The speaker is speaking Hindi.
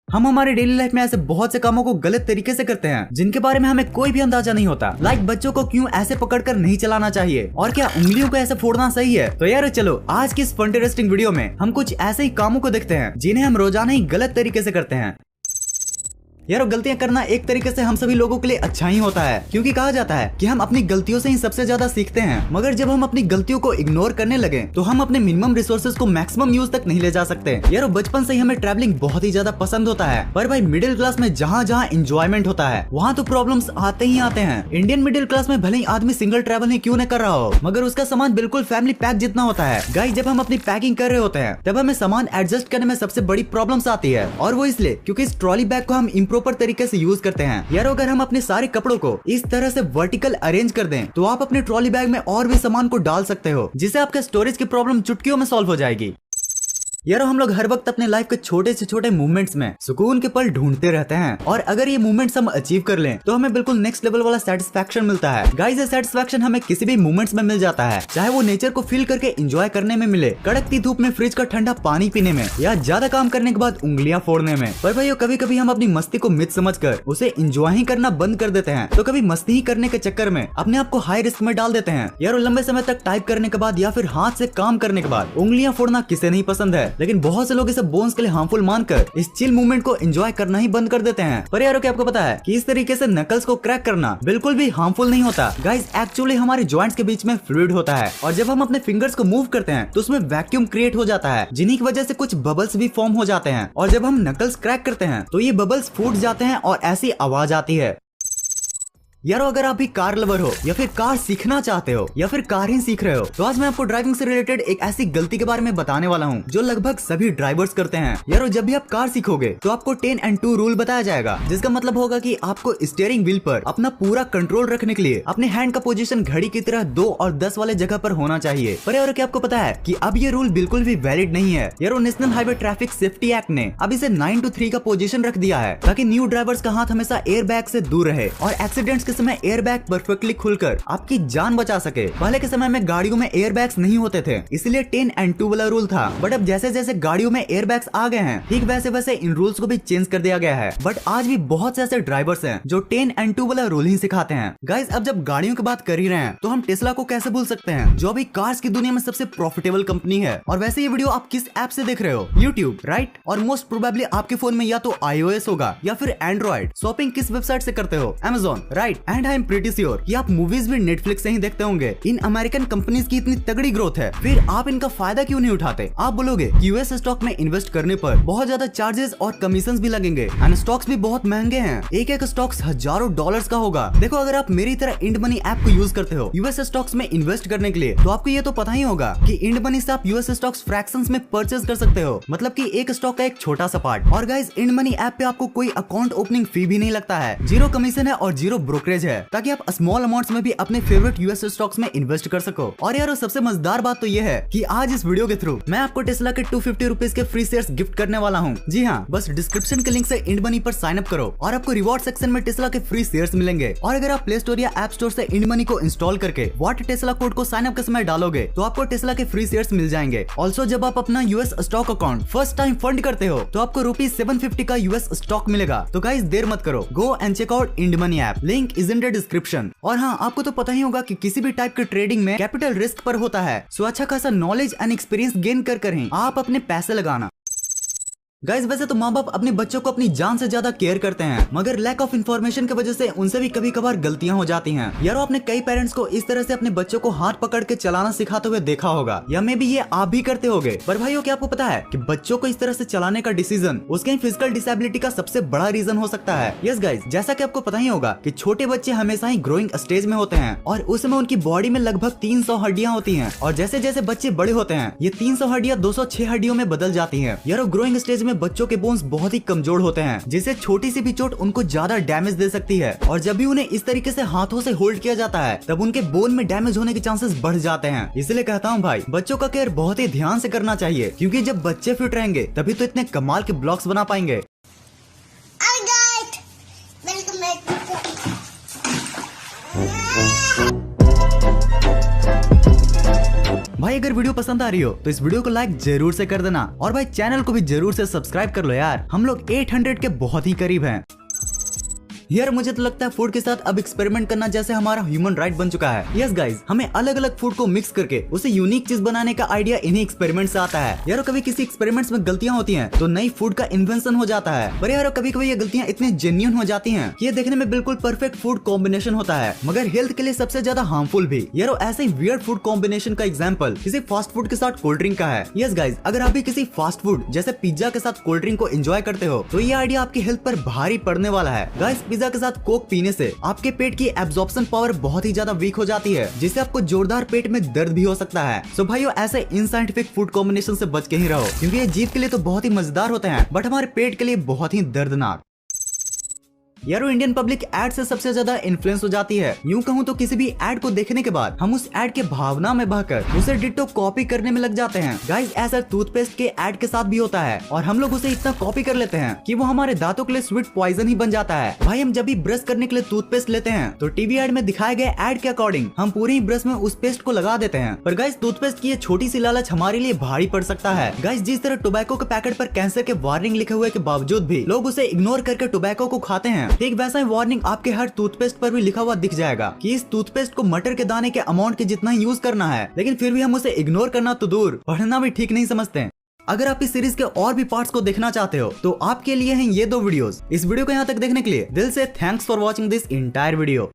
हम हमारे डेली लाइफ में ऐसे बहुत से कामों को गलत तरीके से करते हैं जिनके बारे में हमें कोई भी अंदाजा नहीं होता। लाइक बच्चों को क्यों ऐसे पकड़कर नहीं चलाना चाहिए और क्या उंगलियों को ऐसे फोड़ना सही है। तो यार चलो आज की इस इंटरेस्टिंग वीडियो में हम कुछ ऐसे ही कामों को देखते हैं जिन्हें हम रोजाना ही गलत तरीके से करते हैं। यार गलतियां करना एक तरीके से हम सभी लोगों के लिए अच्छा ही होता है, क्योंकि कहा जाता है कि हम अपनी गलतियों से ही सबसे ज्यादा सीखते हैं। मगर जब हम अपनी गलतियों को इग्नोर करने लगे तो हम अपने मिनिमम रिसोर्सेज को मैक्सिमम यूज तक नहीं ले जा सकते। यार बचपन से ही हमें ट्रैवलिंग बहुत ही ज्यादा पसंद होता है, पर भाई मिडिल क्लास में जहाँ जहाँ एंजॉयमेंट होता है वहाँ तो प्रॉब्लम्स आते ही आते हैं। इंडियन मिडिल क्लास में भले ही आदमी सिंगल ट्रैवल ही क्यों न कर रहा हो, मगर उसका सामान बिल्कुल फैमिली पैक जितना होता है। गाइस जब हम अपनी पैकिंग कर रहे होते हैं तब हमें सामान एडजस्ट करने में सबसे बड़ी प्रॉब्लम्स आती है, और वो इसलिए क्योंकि इस ट्रॉली बैग को हम इम्प्रॉपर तरीके से यूज करते हैं। यार अगर हम अपने सारे कपड़ों को इस तरह से वर्टिकल अरेंज कर दें तो आप अपने ट्रॉली बैग में और भी सामान को डाल सकते हो, जिससे आपके स्टोरेज की प्रॉब्लम चुटकियों में सॉल्व हो जाएगी। यार हम लोग हर वक्त अपने लाइफ के छोटे से छोटे मूवमेंट्स में सुकून के पल ढूंढते रहते हैं, और अगर ये मूवमेंट्स हम अचीव कर लें तो हमें बिल्कुल नेक्स्ट लेवल वाला सेटिस्फैक्शन मिलता है। गाइस ये सेटिस्फैक्शन हमें किसी भी मूवमेंट्स में मिल जाता है, चाहे वो नेचर को फील करके एंजॉय करने में मिले, कड़कती धूप में फ्रिज का ठंडा पानी पीने में, या ज्यादा काम करने के बाद उंगलियां फोड़ने में। पर भाई कभी कभी हम अपनी मस्ती को मिथ समझकर उसे एंजॉय ही करना बंद कर देते हैं, तो कभी मस्ती ही करने के चक्कर में अपने आप को हाई रिस्क में डाल देते हैं। यार लंबे समय तक टाइप करने के बाद या फिर हाथ से काम करने के बाद उंगलियां फोड़ना किसे नहीं पसंद है, लेकिन बहुत से लोग बोन्स के लिए हार्मफुल मानकर इस चिल मूवमेंट को एंजॉय करना ही बंद कर देते हैं। पर यार क्या आपको पता है कि इस तरीके से नकल्स को क्रैक करना बिल्कुल भी हार्मफुल नहीं होता। गाइस एक्चुअली हमारे जॉइंट्स के बीच में फ्लूइड होता है, और जब हम अपने फिंगर्स को मूव करते हैं तो उसमें वैक्यूम क्रिएट हो जाता है, जिन्हीं की वजह से कुछ बबल्स भी फॉर्म हो जाते हैं, और जब हम नकल्स क्रैक करते हैं तो ये बबल्स फूट जाते हैं और ऐसी आवाज आती है। यार अगर आप भी कार लवर हो या फिर कार सीखना चाहते हो या फिर कार ही सीख रहे हो, तो आज मैं आपको ड्राइविंग से रिलेटेड एक ऐसी गलती के बारे में बताने वाला हूँ जो लगभग सभी ड्राइवर्स करते हैं। यार जब भी आप कार सीखोगे तो आपको 10 and 2 रूल बताया जाएगा, जिसका मतलब होगा कि आपको स्टीयरिंग व्हील पर अपना पूरा कंट्रोल रखने के लिए अपने हैंड का पोजीशन घड़ी की तरह 2 और 10 वाले जगह पर होना चाहिए। पर यार क्या आपको पता है कि अब ये रूल बिल्कुल भी वैलिड नहीं है। यार national highway traffic safety act ने अब इसे 9 to 3 का पोजीशन रख दिया है, ताकि न्यू ड्राइवर्स का हाथ हमेशा एयर बैग से दूर रहे और एक्सीडेंट्स के समय एयर बैग परफेक्टली खुलकर आपकी जान बचा सके। पहले के समय में गाड़ियों में एयर बैग्स नहीं होते थे, इसलिए 10 and 2 वाला रूल था। बट अब जैसे जैसे गाड़ियों में एयर बैग्स आ गए हैं, ठीक वैसे वैसे इन रूल्स को भी चेंज कर दिया गया है। बट आज भी बहुत से ऐसे ड्राइवर्स हैं जो 10 and 2 वाला रूल ही सिखाते हैं। गाइस अब जब गाड़ियों की बात कर ही रहे हैं तो हम टेस्ला को कैसे भूल सकते हैं, जो अभी कार्स की दुनिया में सबसे प्रॉफिटेबल कंपनी है। और वैसे ये वीडियो आप किस ऐप से देख रहे हो? YouTube, right? और मोस्ट प्रोबेबली आपके फोन में या तो iOS होगा या फिर एंड्रॉइड। शॉपिंग किस वेबसाइट से करते हो? Amazon, right? And I am pretty sure कि आप मूवीज भी नेटफ्लिक्स से ही देखते होंगे। इन अमेरिकन कंपनीज की इतनी तगड़ी ग्रोथ है, फिर आप इनका फायदा क्यों नहीं उठाते? आप बोलोगे यूएस स्टॉक में इन्वेस्ट करने पर बहुत ज्यादा चार्जेस और कमीशंस भी लगेंगे, एंड स्टॉक्स भी बहुत महंगे हैं। एक एक स्टॉक्स हजारों डॉलर्स का होगा। देखो अगर आप मेरी तरह इंड मनी ऐप को यूज करते हो यूएस स्टॉक्स में इन्वेस्ट करने के लिए, तो आपको ये तो पता ही होगा कि इंड मनी से आप यूएस स्टॉक्स फ्रैक्शंस में परचेज कर सकते हो, मतलब कि एक स्टॉक का एक छोटा सा पार्ट। और गाइस इंड मनी ऐप पे आपको कोई अकाउंट ओपनिंग फी भी नहीं लगता है, 0 कमीशन है और 0 ब्रोकरेज है, ताकि आप स्मॉल अमाउंट्स में भी अपने फेवरेट यूएस स्टॉक्स में इन्वेस्ट कर सको। और यार सबसे मजेदार बात तो ये है कि आज इस वीडियो के थ्रू मैं आपको टेस्ला के 250 रुपीज के फ्री शेयर्स गिफ्ट करने वाला हूँ। जी हाँ, बस डिस्क्रिप्शन के लिंक से इंड मनी पर साइन अप करो और आपको रिवॉर्ड सेक्शन में टेस्ला के फ्री शेयर्स मिलेंगे। और अगर आप प्ले स्टोर या ऐप स्टोर से इंड मनी को इंस्टॉल करके व्हाट टेस्ला कोड को साइन अप के समय डालोगे तो आपको टेस्ला के फ्री शेयर्स मिल जाएंगे। ऑल्सो जब आप अपना US stock account first time fund करते हो तो आपको ₹750 का यूएस स्टॉक मिलेगा। तो गाइस देर मत करो, go and check out INDmoney app, link is in the description. और हाँ, आपको तो पता ही होगा कि किसी भी टाइप के ट्रेडिंग में कैपिटल रिस्क पर होता है, सो अच्छा खासा नॉलेज एंड एक्सपीरियंस गेन कर ही आप अपने पैसे लगाना। गाइस वैसे तो माँ बाप अपने बच्चों को अपनी जान से ज्यादा केयर करते हैं, मगर लैक ऑफ इन्फॉर्मेशन की वजह से उनसे भी कभी कभार गलतियां हो जाती हैं। यार आपने कई पेरेंट्स को इस तरह से अपने बच्चों को हाथ पकड़ के चलाना सिखाते हुए देखा होगा, या मे भी ये आप भी करते होगे। पर भाइयों क्या आपको पता है कि बच्चों को इस तरह से चलाने का डिसीजन उसके फिजिकल डिसेबिलिटी का सबसे बड़ा रीजन हो सकता है। यस गाइस, जैसा कि आपको पता ही होगा कि छोटे बच्चे हमेशा ही ग्रोइंग स्टेज में होते हैं, और उस समय उनकी बॉडी में लगभग 300 हड्डियां होती हैं, और जैसे जैसे बच्चे बड़े होते हैं ये 300 हड्डियां 206 हड्डियों में बदल जाती हैं। यार ग्रोइंग स्टेज में बच्चों के बोन्स बहुत ही कमजोर होते हैं, जिससे छोटी सी भी चोट उनको ज्यादा डैमेज दे सकती है। और जब भी उन्हें इस तरीके से हाथों से होल्ड किया जाता है तब उनके बोन में डैमेज होने के चांसेस बढ़ जाते हैं। इसलिए कहता हूँ भाई, बच्चों का केयर बहुत ही ध्यान से करना चाहिए, क्योंकि जब बच्चे फिट रहेंगे तभी तो इतने कमाल के ब्लॉग्स बना पाएंगे। भाई अगर वीडियो पसंद आ रही हो तो इस वीडियो को लाइक जरूर से कर देना और भाई चैनल को भी जरूर से सब्सक्राइब कर लो यार, हम लोग 800 के बहुत ही करीब हैं। यार मुझे तो लगता है फूड के साथ अब एक्सपेरिमेंट करना जैसे हमारा ह्यूमन राइट बन चुका है। यस गाइज, हमें अलग अलग फूड को मिक्स करके उसे यूनिक चीज बनाने का आइडिया इन्हीं एक्सपेरिमेंट से आता है। यारो कभी किसी एक्सपेरिमेंट्स में गलतियां होती हैं तो नई फूड का इन्वेंशन हो जाता है, पर यारो कभी कभी ये गलतियां इतनी जेन्युइन हो जाती हैं कि ये देखने में बिल्कुल परफेक्ट फूड कॉम्बिनेशन होता है मगर हेल्थ के लिए सबसे ज्यादा हार्मफुल भी। यारो ऐसे ही वियर्ड फूड कॉम्बिनेशन का एग्जाम्पल किसी फास्ट फूड के साथ कोल्ड ड्रिंक का है। यस गाइज, अगर आप भी किसी फास्ट फूड जैसे पिज्जा के साथ कोल्ड ड्रिंक को एंजॉय करते हो तो ये आइडिया आपकी हेल्थ पर भारी पड़ने वाला है। गाइज पिज्जा के साथ कोक पीने से आपके पेट की एब्जॉर्प्शन पावर बहुत ही ज्यादा वीक हो जाती है, जिससे आपको जोरदार पेट में दर्द भी हो सकता है। सो भाइयों ऐसे इनसाइंटिफिक फूड कॉम्बिनेशन से बच के ही रहो, क्योंकि ये जीभ के लिए तो बहुत ही मजेदार होते हैं बट हमारे पेट के लिए बहुत ही दर्दनाक। यारो इंडियन पब्लिक एड से सबसे ज्यादा इन्फ्लुएंस हो जाती है। यूं कहूं तो किसी भी एड को देखने के बाद हम उस एड के भावना में बहकर उसे डिट्टो कॉपी करने में लग जाते हैं। गाइस ऐसा टूथपेस्ट के एड के साथ भी होता है और हम लोग उसे इतना कॉपी कर लेते हैं कि वो हमारे दांतों के लिए स्वीट पॉइजन ही बन जाता है। भाई हम जब भी ब्रश करने के लिए टूथपेस्ट लेते हैं तो टीवी एड में दिखाए गए एड के अकॉर्डिंग हम पूरे ही ब्रश में उस पेस्ट को लगा देते हैं, पर गाइस टूथपेस्ट की ये छोटी सी लालच हमारे लिए भारी पड़ सकता है। गाइस जिस तरह टोबैको के पैकेट पर कैंसर के वार्निंग लिखे हुए के बावजूद भी लोग उसे इग्नोर करके टोबैको को खाते हैं, ठीक वैसा ही वार्निंग आपके हर टूथपेस्ट पर भी लिखा हुआ दिख जाएगा कि इस टूथपेस्ट को मटर के दाने के अमाउंट के जितना ही यूज करना है, लेकिन फिर भी हम उसे इग्नोर करना तो दूर पढ़ना भी ठीक नहीं समझते हैं। अगर आप इस सीरीज के और भी पार्ट्स को देखना चाहते हो तो आपके लिए हैं ये 2 वीडियोस। इस वीडियो को यहाँ तक देखने के लिए दिल से thanks for watching this entire video.